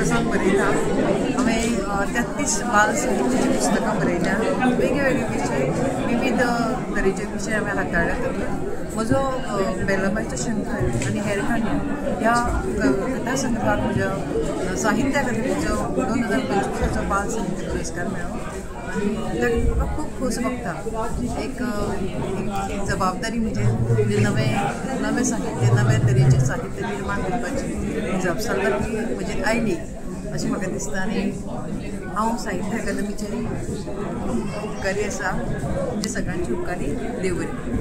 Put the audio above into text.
सावन बरयता। हांवें 33 बाल साहित्याची पुस्तकां बरयल्या। वेगळे विशय विविध तरेचे विशय हांवें हाताळ्ळ्यात। म्हजो बेलाबाईचो शंकर आनी हेर काणयो ह्या कथा संग्रहाक म्हज्या साहित्य अकादमीचो 2025 बाल साहित्य पुरस्कार मेळ्ळो आनी म्हाका खूब खोस भोगता। एक जबाबदारी म्हणजे नवे साहित्य नवे तरेचें साहित्य निर्माण करपाची जबाबदारी म्हजेर आयली अशें म्हाका दिसता। आनी हांव साहित्य अकादमीचेर उपकारी आसा, म्हणजे सगळ्यांची उपकारी देव बरें करूं।